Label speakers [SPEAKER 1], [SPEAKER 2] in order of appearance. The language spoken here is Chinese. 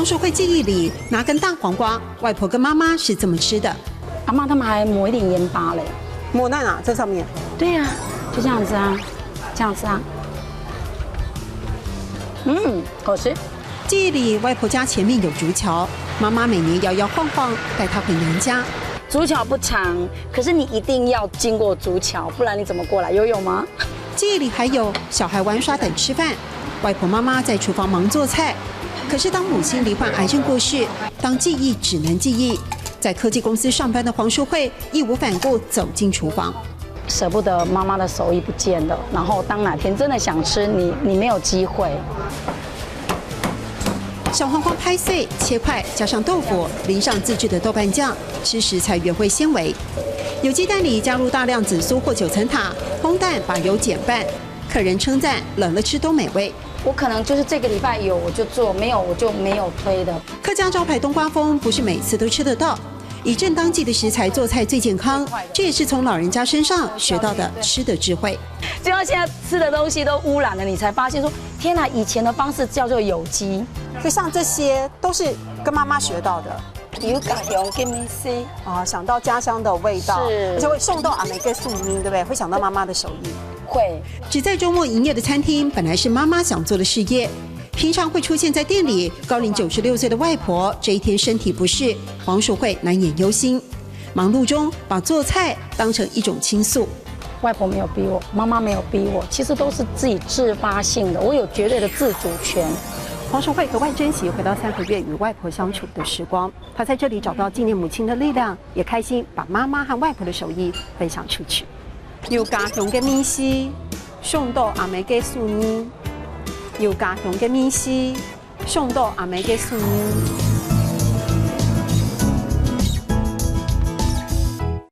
[SPEAKER 1] 淑慧记忆里，拿根大黄瓜，外婆跟妈妈是这么吃的。
[SPEAKER 2] 阿妈他们还抹一点盐巴嘞。
[SPEAKER 3] 抹在哪？这上面？
[SPEAKER 2] 对呀、就这样子啊，这样子啊。好吃。
[SPEAKER 1] 记忆里，外婆家前面有竹桥，妈妈每年摇摇晃晃带她回娘家。
[SPEAKER 2] 竹桥不长，可是你一定要经过竹桥，不然你怎么过来？游泳吗？
[SPEAKER 1] 记忆里还有小孩玩耍等吃饭，外婆妈妈在厨房忙做菜。可是当母亲罹患癌症过世，当记忆只能记忆，在科技公司上班的黄淑慧义无反顾走进厨房。
[SPEAKER 2] 舍不得妈妈的手艺不见了，然后当哪天真的想吃，你没有机会。
[SPEAKER 1] 小黄瓜拍碎切块，加上豆腐，淋上自制的豆瓣酱，吃时才原味纤维。有鸡蛋里加入大量紫苏或9层塔，烘蛋把油减半。客人称赞冷了吃都美味。
[SPEAKER 2] 我可能就是这个礼拜有我就做，没有我就没有推的。
[SPEAKER 1] 客家招牌冬瓜风不是每次都吃得到，以正当季的食材做菜最健康，这也是从老人家身上学到的吃的智慧。
[SPEAKER 2] 就像现在吃的东西都污染了，你才发现说，天哪，以前的方式叫做有机。
[SPEAKER 3] 所以像这些都是跟妈妈学到的。
[SPEAKER 2] 有家乡给你吃
[SPEAKER 3] 啊，想到家乡的味道，
[SPEAKER 2] 是
[SPEAKER 3] 而且会送到阿梅给素咪，对不对？会想到妈妈的手艺。
[SPEAKER 2] 会。
[SPEAKER 1] 只在周末营业的餐厅，本来是妈妈想做的事业。平常会出现在店里，高龄96岁的外婆这一天身体不适，黄淑慧难掩忧心。忙碌中把做菜当成一种倾诉。
[SPEAKER 2] 外婆没有逼我，妈妈没有逼我，其实都是自己自发性的，我有绝对的自主权。
[SPEAKER 3] 黄淑慧格外珍惜回到3个月与外婆相处的时光，她在这里找到纪念母亲的力量，也开心把妈妈和外婆的手艺分享出去。有家乡的米丝，送到阿梅嘅素咪；有家乡的米丝，送到阿梅嘅素咪。